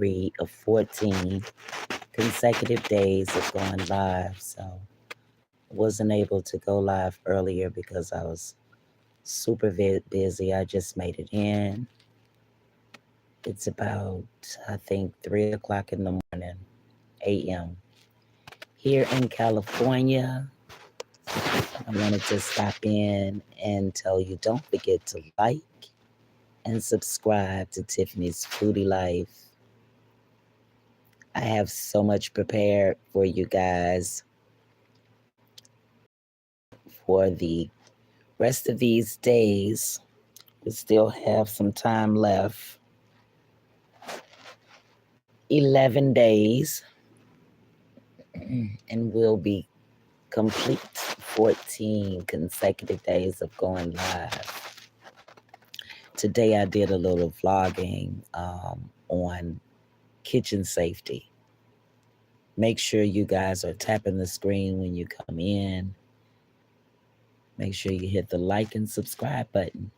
3 of 14 consecutive days of going live. So I wasn't able to go live earlier because I was super busy. I just made it in. It's about, I think, 3 o'clock in the morning, a.m. here in California. I wanted to stop in and tell you, don't forget to like and subscribe to Tiffany's Foodie Life. I have so much prepared for you guys for the rest of these days. We still have some time left. 11 days, and we'll be complete 14 consecutive days of going live. Today I did a little vlogging on kitchen safety. Make sure you guys are tapping the screen when you come in. Make sure you hit the like and subscribe button.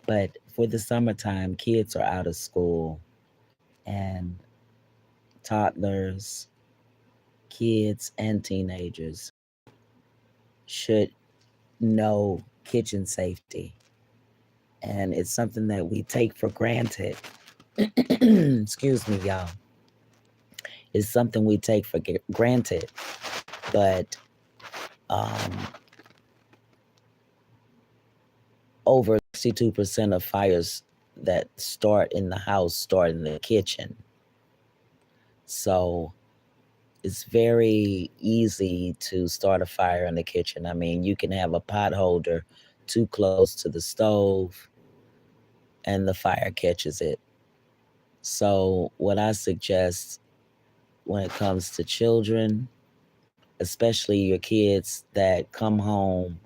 But for the summertime, kids are out of school, and toddlers, kids, and teenagers should know kitchen safety. And it's something that we take for granted. Excuse me, y'all. It's something we take for granted. But over 62% of fires that start in the house start in the kitchen. So it's very easy to start a fire in the kitchen. I mean, you can have a pot holder too close to the stove and the fire catches it. So what I suggest when it comes to children, especially your kids that come home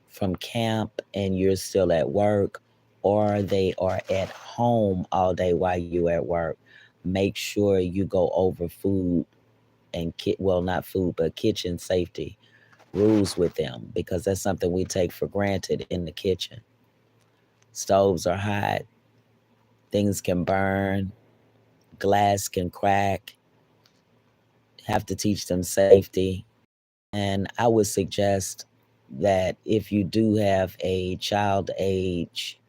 from camp and you're still at work, or they are at home all day while you at work, make sure you go over food and not food, but kitchen safety rules with them, because that's something we take for granted in the kitchen. Stoves are hot, things can burn, glass can crack. Have to teach them safety. And I would suggest that if you do have a child age,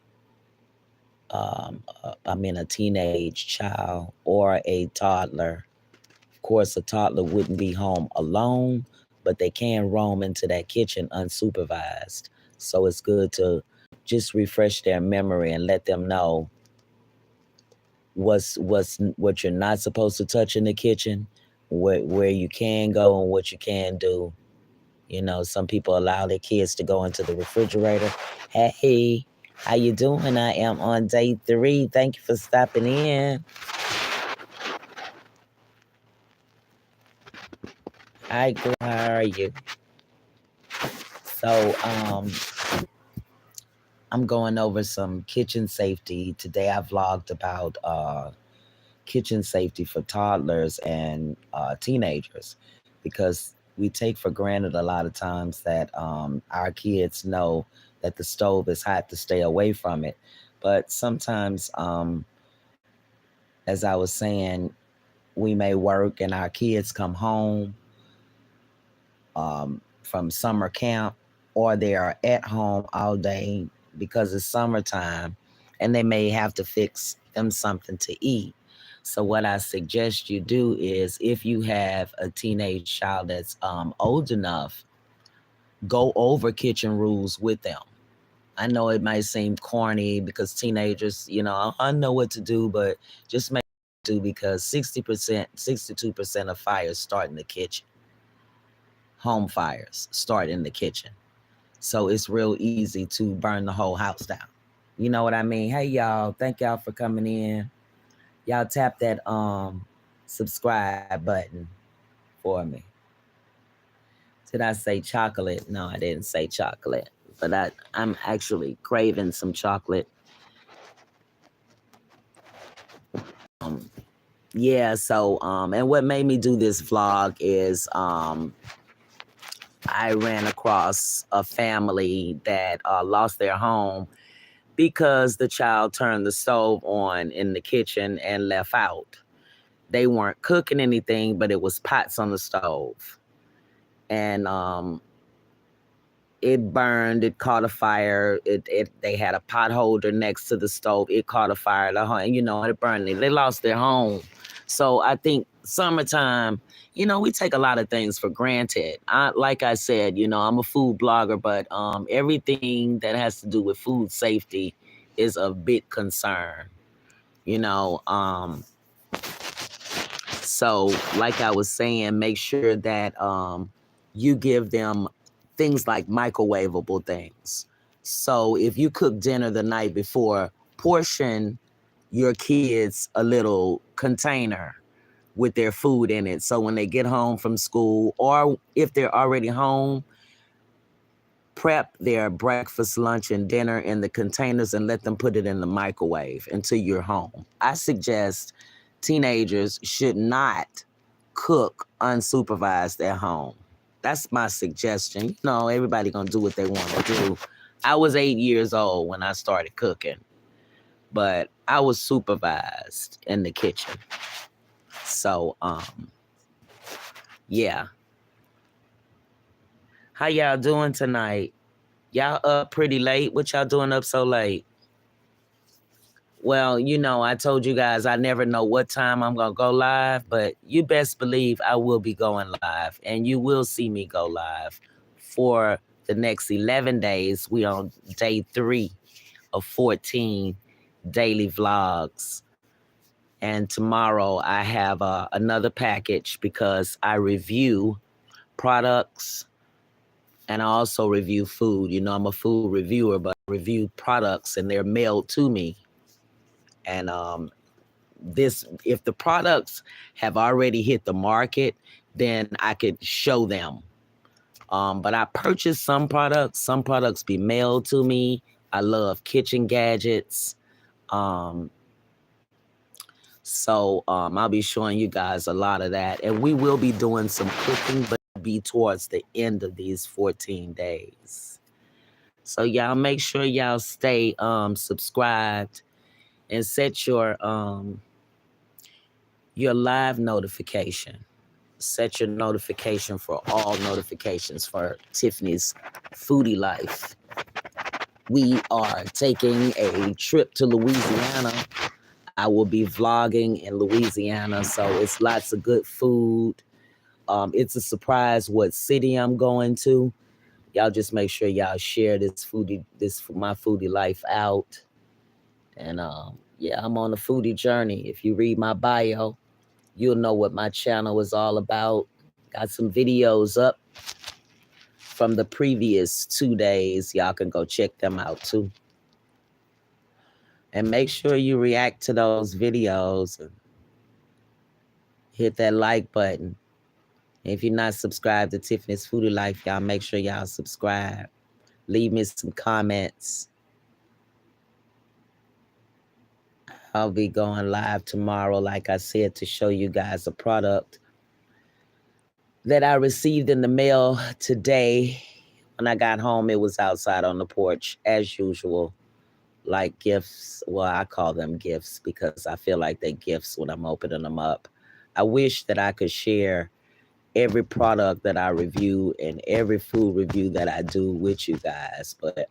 a teenage child or a toddler, of course, a toddler wouldn't be home alone, but they can roam into that kitchen unsupervised. So it's good to just refresh their memory and let them know what you're not supposed to touch in the kitchen, where you can go and what you can do. You know, some people allow their kids to go into the refrigerator. Hey, how you doing? I am on day 3. Thank you for stopping in. Hi, girl. How are you? So, I'm going over some kitchen safety. Today I vlogged about kitchen safety for toddlers and teenagers, because we take for granted a lot of times that our kids know that the stove is hot to stay away from it. But sometimes, as I was saying, we may work and our kids come home from summer camp, or they are at home all day because it's summertime, and they may have to fix them something to eat. So what I suggest you do is, if you have a teenage child that's old enough, go over kitchen rules with them. I know it might seem corny because teenagers, I know what to do, but just make sure you do, because 60%, 62% of fires start in the kitchen. Home fires start in the kitchen. So it's real easy to burn the whole house down. You know what I mean? Hey, y'all. Thank y'all for coming in. Y'all tap that subscribe button for me. Did I say chocolate? No, I didn't say chocolate. But I'm actually craving some chocolate. So and what made me do this vlog is I ran across a family that lost their home because the child turned the stove on in the kitchen and left out. They weren't cooking anything, but it was pots on the stove. And it burned, it caught a fire. They had a pot holder next to the stove. It caught a fire, and it burned. They lost their home. So I think summertime, we take a lot of things for granted. Like I said, I'm a food blogger, but everything that has to do with food safety is a big concern. So like I was saying, make sure that you give them things like microwavable things. So if you cook dinner the night before, portion your kids a little container with their food in it. So when they get home from school, or if they're already home, prep their breakfast, lunch, and dinner in the containers and let them put it in the microwave until you're home. I suggest teenagers should not cook unsupervised at home. That's my suggestion. Everybody gonna do what they want to do. I was 8 years old when I started cooking, but I was supervised in the kitchen. So, yeah. How y'all doing tonight? Y'all up pretty late? What y'all doing up so late? Well, I told you guys I never know what time I'm going to go live, but you best believe I will be going live, and you will see me go live for the next 11 days. We on day 3 of 14 daily vlogs. And tomorrow I have another package because I review products and I also review food. I'm a food reviewer, but I review products and they're mailed to me. And if the products have already hit the market, then I could show them. But I purchased some products. Some products be mailed to me. I love kitchen gadgets. So I'll be showing you guys a lot of that. And we will be doing some cooking, but be towards the end of these 14 days. So y'all make sure y'all stay subscribed and set your live notification. Set your notification for all notifications for Tiffany's Foodie Life. We are taking a trip to Louisiana. I will be vlogging in Louisiana, so it's lots of good food. It's a surprise what city I'm going to. Y'all just make sure y'all share my Foodie Life out. And yeah, I'm on a foodie journey. If you read my bio, you'll know what my channel is all about. Got some videos up from the previous 2 days. Y'all can go check them out too. And make sure you react to those videos and hit that like button. If you're not subscribed to Tiffany's Foodie Life, y'all make sure y'all subscribe. Leave me some comments. I'll be going live tomorrow, like I said, to show you guys a product that I received in the mail today. When I got home, it was outside on the porch, as usual. Like gifts. Well, I call them gifts because I feel like they're gifts when I'm opening them up. I wish that I could share every product that I review and every food review that I do with you guys, but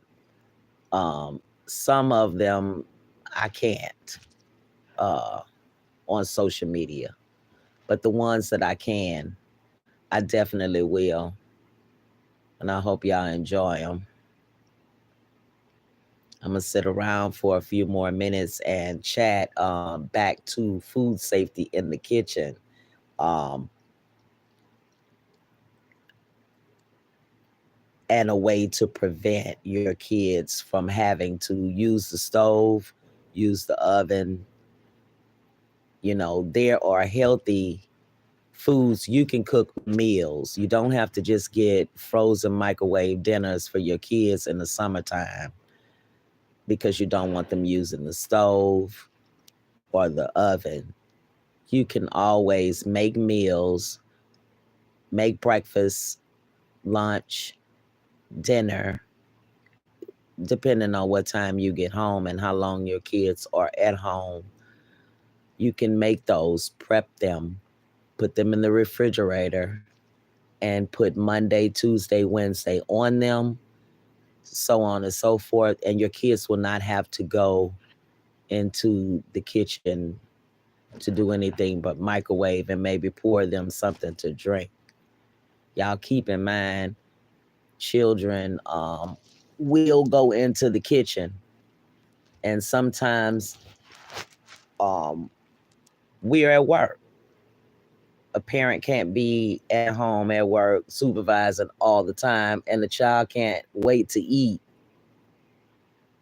some of them I can't on social media. But the ones that I can, I definitely will. And I hope y'all enjoy them. I'm going to sit around for a few more minutes and chat back to food safety in the kitchen. And a way to prevent your kids from having to use the stove, use the oven. There are healthy foods. You can cook meals. You don't have to just get frozen microwave dinners for your kids in the summertime because you don't want them using the stove or the oven. You can always make meals, make breakfast, lunch, dinner depending on what time you get home and how long your kids are at home, you can make those, prep them, put them in the refrigerator, and put Monday, Tuesday, Wednesday on them, so on and so forth. And your kids will not have to go into the kitchen to do anything but microwave and maybe pour them something to drink. Y'all keep in mind, children will go into the kitchen, and sometimes we're at work. A parent can't be at home at work supervising all the time, and the child can't wait to eat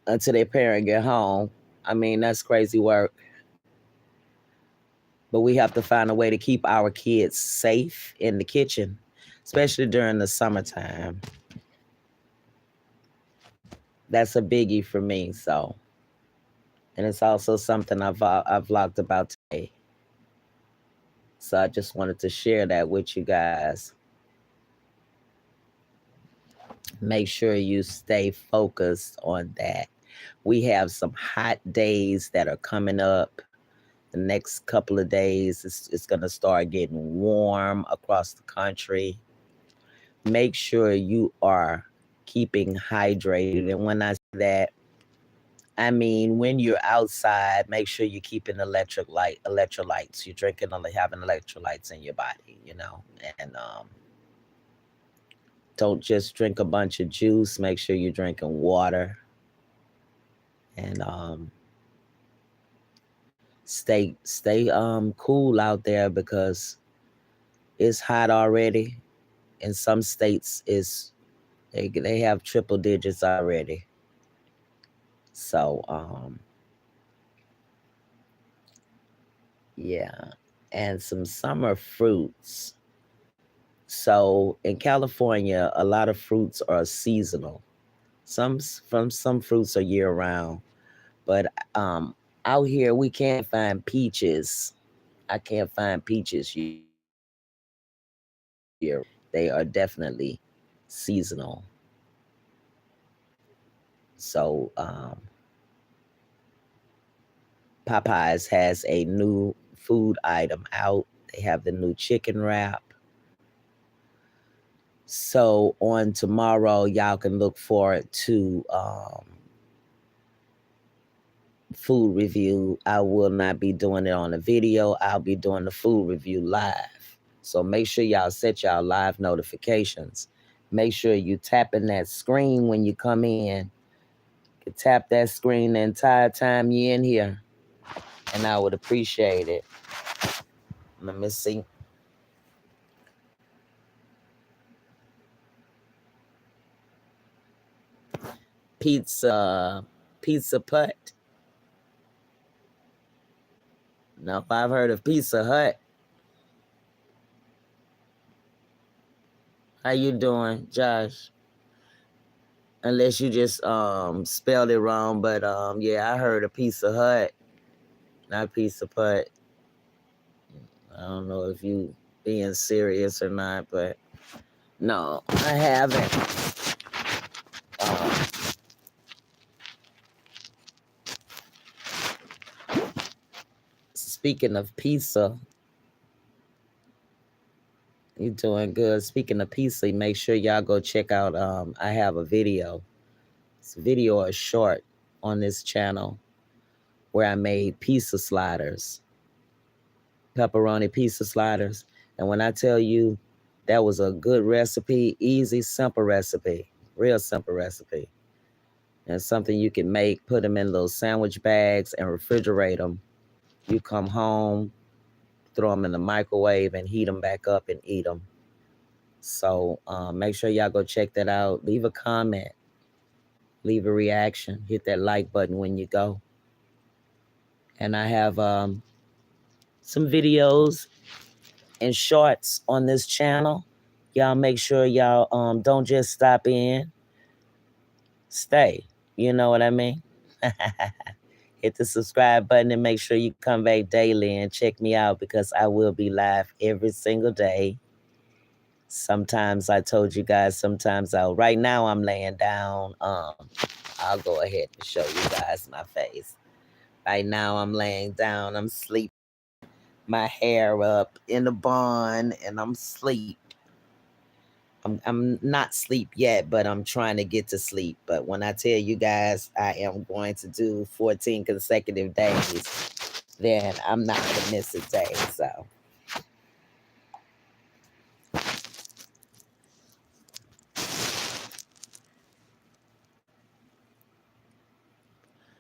until their parent get home. I mean, that's crazy work. But we have to find a way to keep our kids safe in the kitchen, especially during the summertime. That's a biggie for me. So, and it's also something I've vlogged about today. So I just wanted to share that with you guys. Make sure you stay focused on that. We have some hot days that are coming up. The next couple of days, it's going to start getting warm across the country. Make sure you are keeping hydrated. And when I say that, I mean, when you're outside, make sure you're keeping electrolytes. You're drinking, having electrolytes in your body, and don't just drink a bunch of juice. Make sure you're drinking water, and stay cool out there, because it's hot already. In some states, they have triple digits already. So yeah, and some summer fruits. So in California, a lot of fruits are seasonal. Some fruits are year round, but out here we can't find peaches. I can't find peaches year. They are definitely seasonal. So Popeyes has a new food item out. They have the new chicken wrap. So on tomorrow, y'all can look forward to food review. I will not be doing it on a video. I'll be doing the food review live. So make sure y'all set y'all live notifications. Make sure you tapping that screen when you come in. You can tap that screen the entire time you're in here, and I would appreciate it. Let me see. Pizza Putt. No, I've heard of Pizza Hut. How you doing, Josh? Unless you just spelled it wrong, but yeah, I heard of Pizza Hut, not Pizza Putt. I don't know if you being serious or not, but no, I haven't. Speaking of pizza, you doing good. Speaking of pizza, make sure y'all go check out. I have a video. It's a video or short on this channel where I made pizza sliders, pepperoni pizza sliders. And when I tell you that was a good recipe, easy, simple recipe, real simple recipe, and something you can make, put them in little sandwich bags and refrigerate them. You come home, throw them in the microwave and heat them back up and eat them. So make sure y'all go check that out. Leave a comment, leave a reaction, hit that like button when you go. And I have some videos and shorts on this channel. Y'all make sure y'all don't just stop in, stay. You know what I mean? Hit the subscribe button and make sure you come back daily and check me out, because I will be live every single day. Sometimes I told you guys, sometimes right now I'm laying down. I'll go ahead and show you guys my face. Right now I'm laying down, I'm sleeping, my hair up in a bun, and I'm asleep. I'm not sleep yet, but I'm trying to get to sleep. But when I tell you guys I am going to do 14 consecutive days, then I'm not gonna miss a day.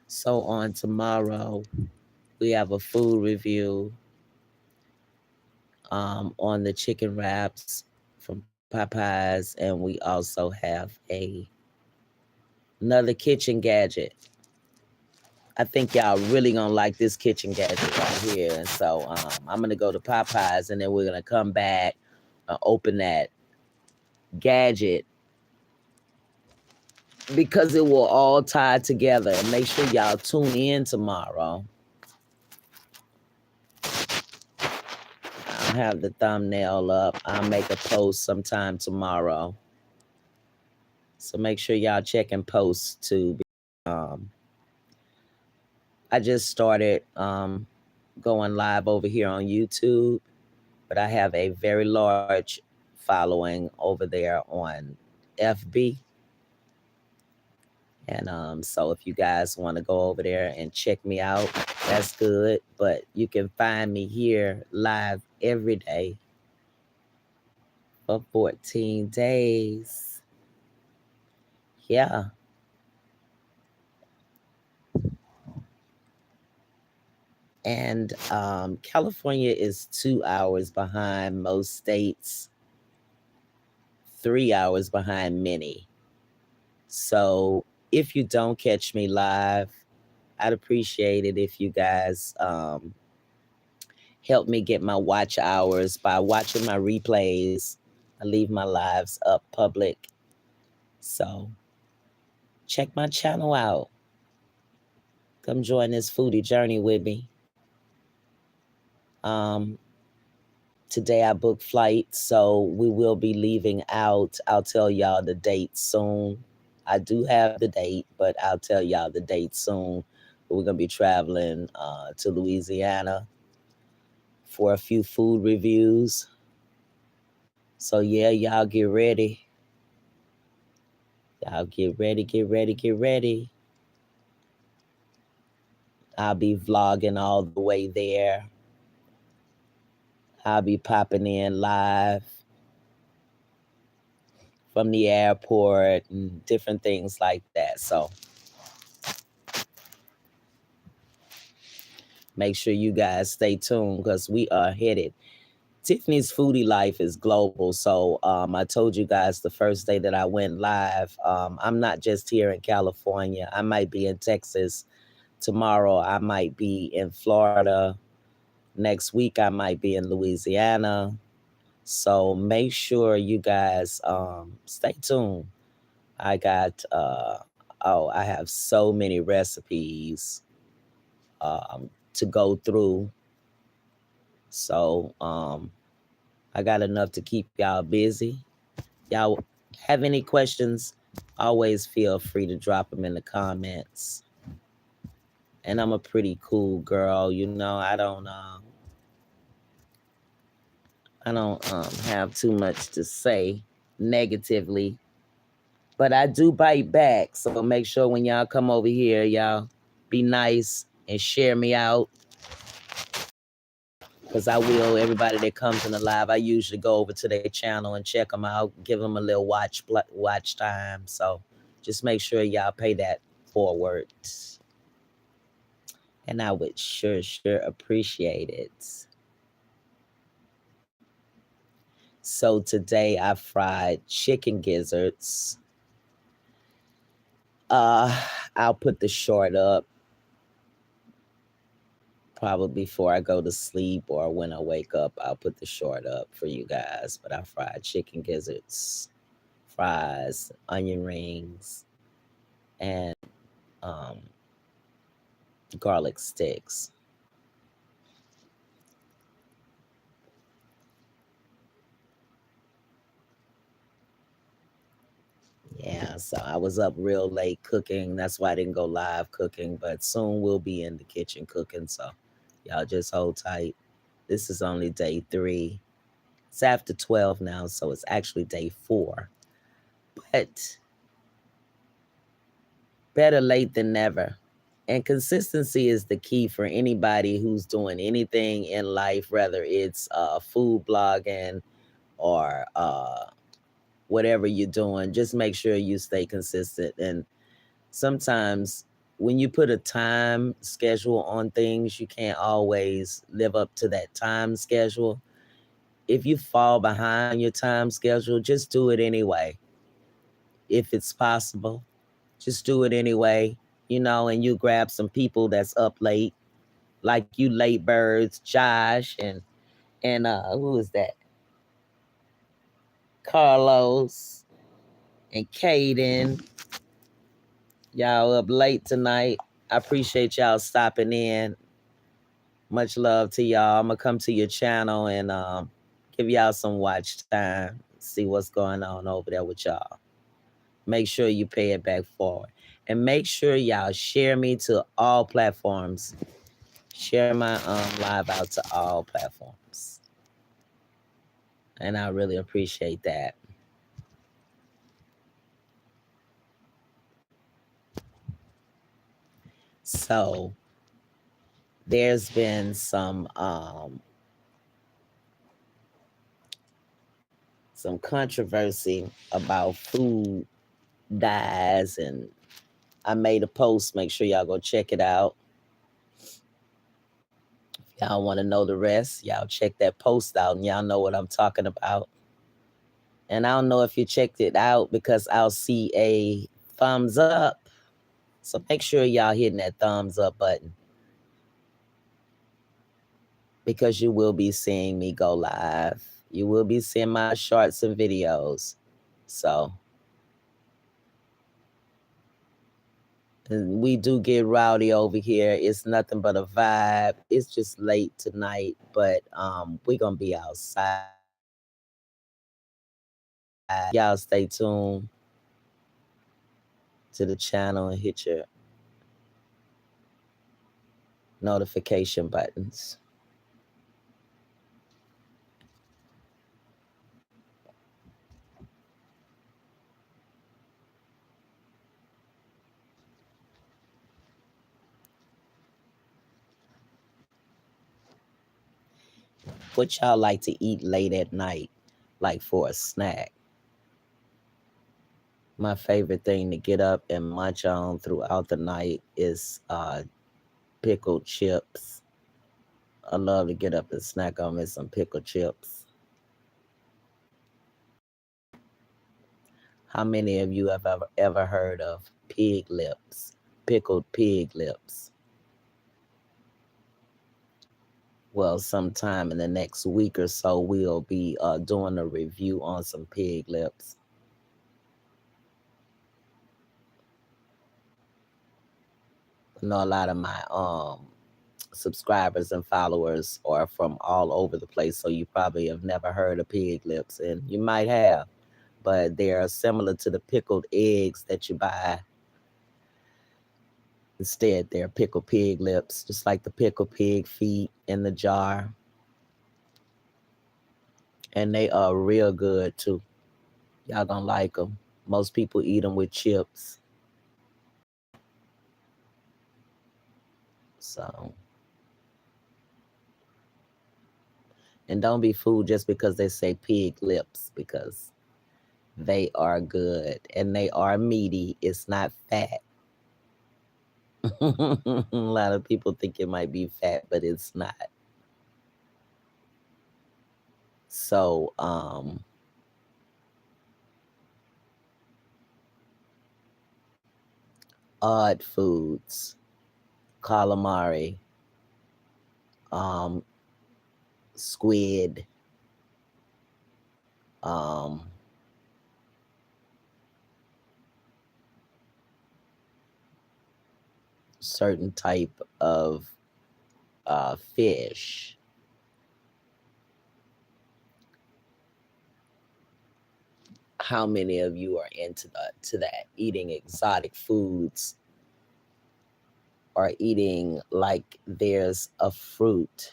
So on tomorrow, we have a food review on the chicken wraps from Popeyes, and we also have another kitchen gadget. I think y'all really gonna like this kitchen gadget right here. And so I'm gonna go to Popeyes, and then we're gonna come back and open that gadget because it will all tie together. And make sure y'all tune in tomorrow. I'll have the thumbnail up. I'll make a post sometime tomorrow. So make sure y'all check and post too. I just started going live over here on YouTube, but I have a very large following over there on FB. And so if you guys want to go over there and check me out, that's good. But you can find me here live every day for 14 days. Yeah. And California is 2 hours behind most states, 3 hours behind many. So if you don't catch me live, I'd appreciate it if you guys help me get my watch hours by watching my replays. I leave my lives up public. So check my channel out. Come join this foodie journey with me. Today I booked flights, so we will be leaving out. I'll tell y'all the date soon. I do have the date, but I'll tell y'all the date soon. We're going to be traveling to Louisiana for a few food reviews. So yeah, y'all get ready. Y'all get ready, get ready, get ready. I'll be vlogging all the way there. I'll be popping in live from the airport and different things like that. So make sure you guys stay tuned because we are headed. Tiffany's Foodie Life is global. So I told you guys the first day that I went live, I'm not just here in California. I might be in Texas tomorrow. I might be in Florida. Next week, I might be in Louisiana. So make sure you guys stay tuned. I got, I have so many recipes to go through. So I got enough to keep y'all busy. Y'all have any questions, always feel free to drop them in the comments. And I'm a pretty cool girl, you know. I don't have too much to say negatively, but I do bite back. So make sure when y'all come over here, y'all be nice and share me out. Because I will, everybody that comes in the live, I usually go over to their channel and check them out, give them a little watch time. So just make sure y'all pay that forward. And I would sure appreciate it. So today I fried chicken gizzards. I'll put the short up probably before I go to sleep or when I wake up. I'll put the short up for you guys. But I fried chicken gizzards, fries, onion rings, and garlic sticks. Yeah. Yeah, so I was up real late cooking. That's why I didn't go live cooking, but soon we'll be in the kitchen cooking. So y'all just hold tight. This is only day 3. It's after 12 now, so it's actually day 4. But better late than never. And consistency is the key for anybody who's doing anything in life, whether it's food blogging or whatever you're doing. Just make sure you stay consistent. And sometimes when you put a time schedule on things, you can't always live up to that time schedule. If you fall behind your time schedule, just do it anyway. If it's possible, just do it anyway, and you grab some people that's up late, like you late birds, Josh and who is that? Carlos and Caden. Y'all up late tonight. I appreciate y'all stopping in. Much love to y'all. I'm gonna come to your channel and give y'all some watch time. See what's going on over there with y'all. Make sure you pay it back forward. And make sure y'all share me to all platforms. Share my live out to all platforms. And I really appreciate that. So there's been some controversy about food dyes, and I made a post. Make sure y'all go check it out. If y'all want to know the rest, y'all check that post out and y'all know what I'm talking about. And I don't know if you checked it out because I'll see a thumbs up. So make sure y'all hitting that thumbs up button, because you will be seeing me go live. You will be seeing my shorts and videos. So we do get rowdy over here. It's nothing but a vibe. It's just late tonight, but we're gonna be outside. Y'all stay tuned to the channel and hit your notification buttons. What y'all like to eat late at night, like for a snack? My favorite thing to get up and munch on throughout the night is pickled chips. I love to get up and snack on me some pickled chips. How many of you have ever heard of pig lips, pickled pig lips? Well, sometime in the next week or so, we'll be doing a review on some pig lips. I know a lot of my subscribers and followers are from all over the place, so you probably have never heard of pig lips, and you might have, but they are similar to the pickled eggs that you buy. Instead, they're pickled pig lips, just like the pickled pig feet in the jar. And they are real good too. Y'all gonna like them. Most people eat them with chips. So, and don't be fooled just because they say pig lips, because they are good and they are meaty. It's not fat. A lot of people think it might be fat, but it's not. So, odd foods, calamari, squid, certain type of fish. how many of you are into that, eating exotic foods or eating like there's a fruit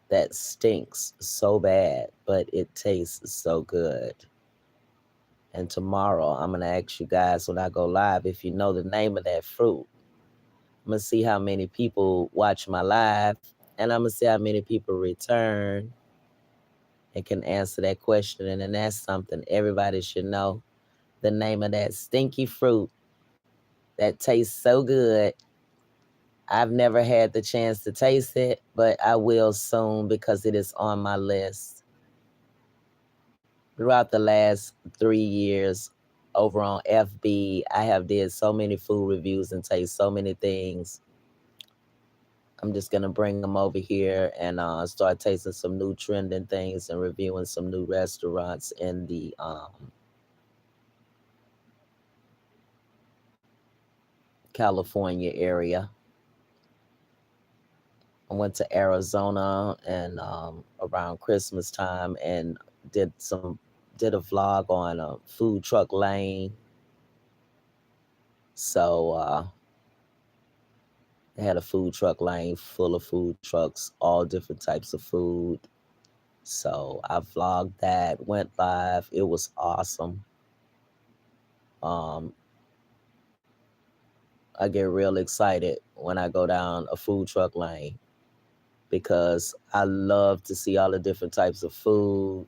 that stinks so bad, but it tastes so good. And tomorrow, I'm going to ask you guys when I go live if you know the name of that fruit. I'm going to see how many people watch my live, and I'm going to see how many people return and can answer that question. And then that's something everybody should know, the name of that stinky fruit that tastes so good. I've never had the chance to taste it, but I will soon because it is on my list. Throughout the last 3 years over on FB, I have did so many food reviews and taste so many things. I'm just going to bring them over here and start tasting some new trending things and reviewing some new restaurants in the California area. I went to Arizona and around Christmas time and did a vlog on a food truck lane. So they had a food truck lane full of food trucks, all different types of food. So I vlogged that, went live. It was awesome. I get real excited when I go down a food truck lane because I love to see all the different types of food,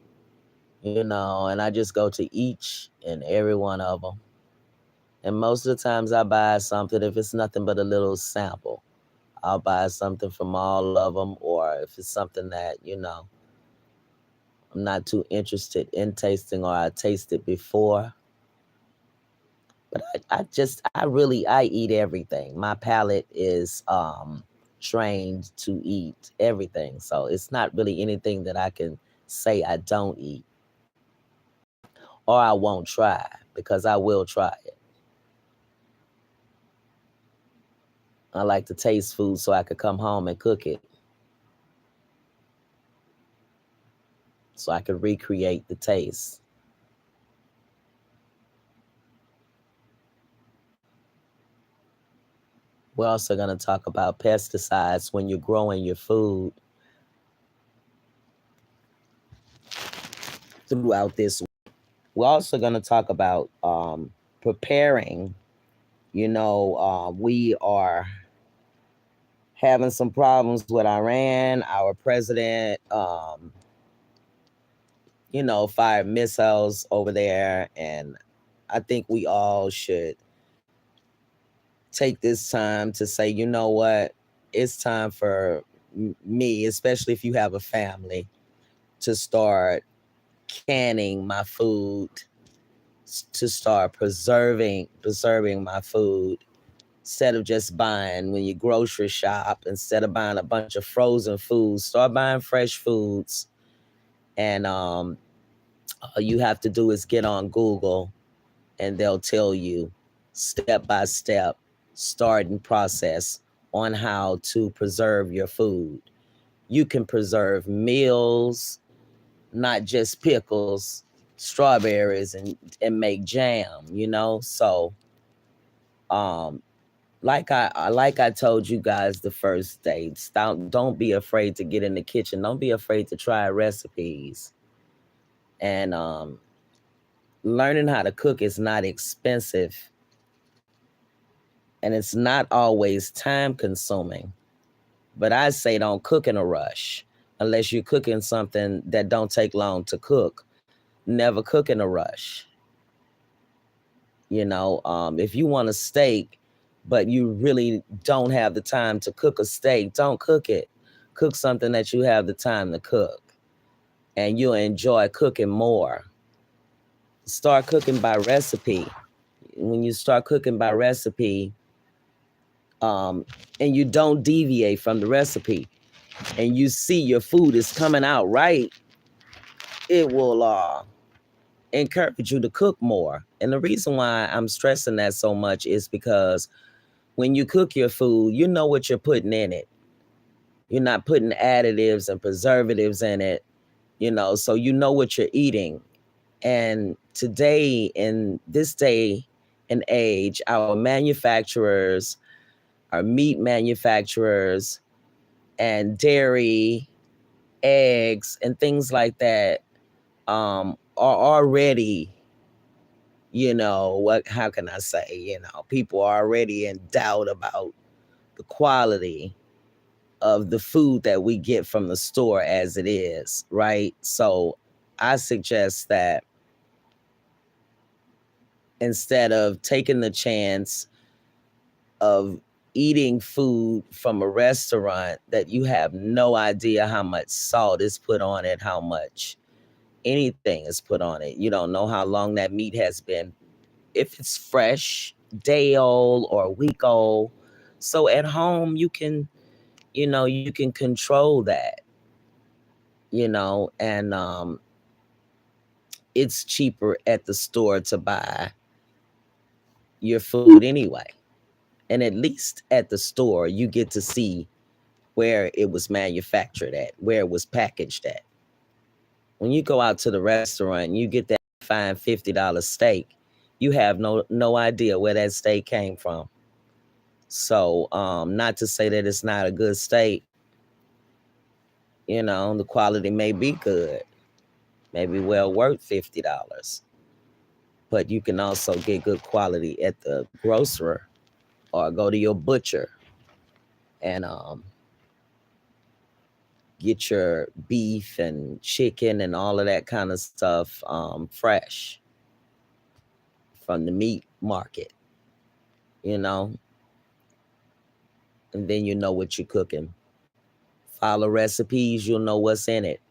and I just go to each and every one of them. And most of the times I buy something, if it's nothing but a little sample, I'll buy something from all of them. Or if it's something that, I'm not too interested in tasting or I tasted before. But I eat everything. My palate is trained to eat everything. So it's not really anything that I can say I don't eat or I won't try, because I will try it. I like to taste food so I could come home and cook it, so I could recreate the taste. We're also going to talk about pesticides when you're growing your food throughout this. We're also going to talk about preparing. We are having some problems with Iran. Our president, fired missiles over there. And I think we all should take this time to say, you know what? It's time for me, especially if you have a family, to start canning my food, to start preserving my food, instead of just buying when you grocery shop, instead of buying a bunch of frozen foods, start buying fresh foods. And all you have to do is get on Google and they'll tell you step by step, starting process on how to preserve your food. You can preserve meals, not just pickles, strawberries, and make jam, So like I told you guys the first day, don't be afraid to get in the kitchen. Don't be afraid to try recipes. And learning how to cook is not expensive, and it's not always time consuming. But I say don't cook in a rush unless you're cooking something that don't take long to cook. Never cook in a rush. If you want a steak, but you really don't have the time to cook a steak, don't cook it. Cook something that you have the time to cook, and you'll enjoy cooking more. Start cooking by recipe. When you start cooking by recipe, and you don't deviate from the recipe, and you see your food is coming out right, it will encourage you to cook more. And the reason why I'm stressing that so much is because when you cook your food, you know what you're putting in it. You're not putting additives and preservatives in it, so you know what you're eating. And today, in this day and age, our manufacturers, our meat manufacturers, and dairy, eggs, and things like that are already, how can I say, people are already in doubt about the quality of the food that we get from the store as it is, right? So I suggest that instead of taking the chance of eating food from a restaurant that you have no idea how much salt is put on it, how much anything is put on it. You don't know how long that meat has been, if it's fresh, day old or week old. So at home you can control that, and it's cheaper at the store to buy your food anyway. And at least at the store, you get to see where it was manufactured at, where it was packaged at. When you go out to the restaurant and you get that fine $50 steak, you have no idea where that steak came from. So, not to say that it's not a good steak, the quality may be good, maybe well worth $50. But you can also get good quality at the grocer or go to your butcher and get your beef and chicken and all of that kind of stuff fresh from the meat market, you know, and then you know what you're cooking. Follow recipes, you'll know what's in it.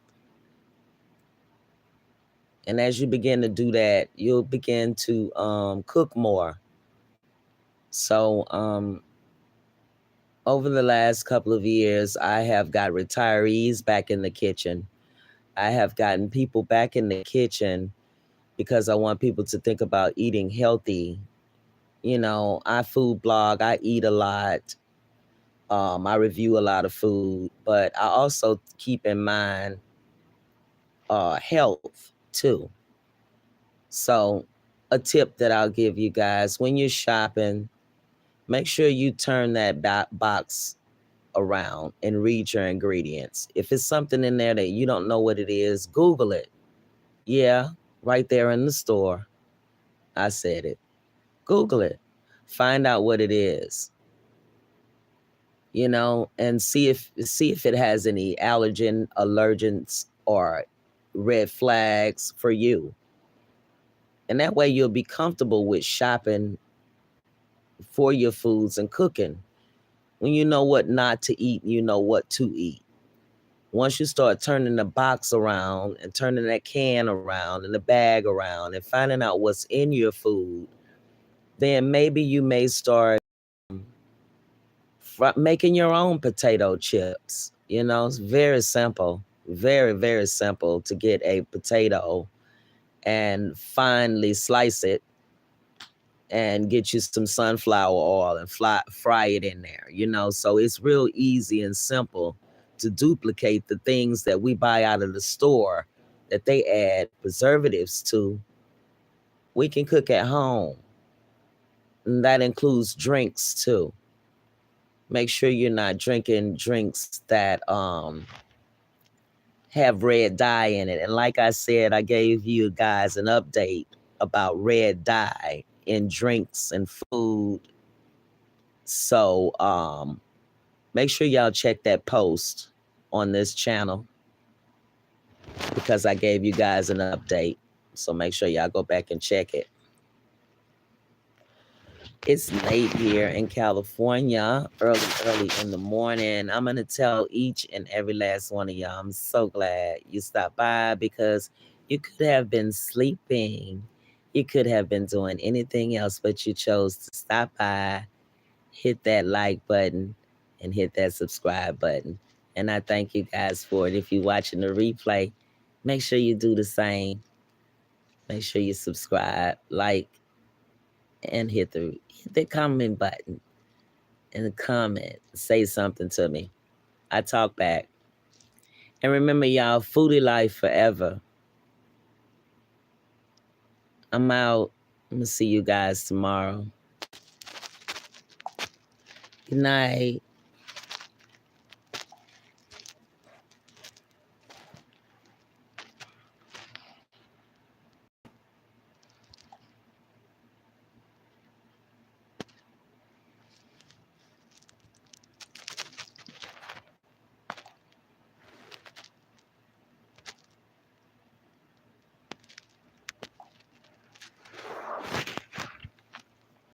And as you begin to do that, you'll begin to cook more. So over the last couple of years, I have got retirees back in the kitchen. I have gotten people back in the kitchen because I want people to think about eating healthy. I food blog, I eat a lot. I review a lot of food, but I also keep in mind health too. So a tip that I'll give you guys, when you're shopping, make sure you turn that box around and read your ingredients. If it's something in there that you don't know what it is, Google it. Yeah, right there in the store. I said it. Google it. Find out what it is. And see if it has any allergen, allergens, or red flags for you. And that way you'll be comfortable with shopping for your foods and cooking. When you know what not to eat, you know what to eat. Once you start turning the box around and turning that can around and the bag around and finding out what's in your food, then maybe you may start making your own potato chips. It's very simple, very, very simple to get a potato and finely slice it and get you some sunflower oil and fry it in there, so it's real easy and simple to duplicate the things that we buy out of the store that they add preservatives to. We can cook at home, and that includes drinks too. Make sure you're not drinking drinks that have red dye in it. And like I said, I gave you guys an update about red dye in drinks and food. So make sure y'all check that post on this channel because I gave you guys an update. So make sure y'all go back and check it. It's late here in California, early in the morning. I'm going to tell each and every last one of y'all, I'm so glad you stopped by because you could have been sleeping. You could have been doing anything else, but you chose to stop by, hit that like button, and hit that subscribe button. And I thank you guys for it. If you're watching the replay, make sure you do the same. Make sure you subscribe, like, and hit the comment button and comment. Say something to me. I talk back. And remember, y'all, foodie life forever. I'm out. I'm going to see you guys tomorrow. Good night.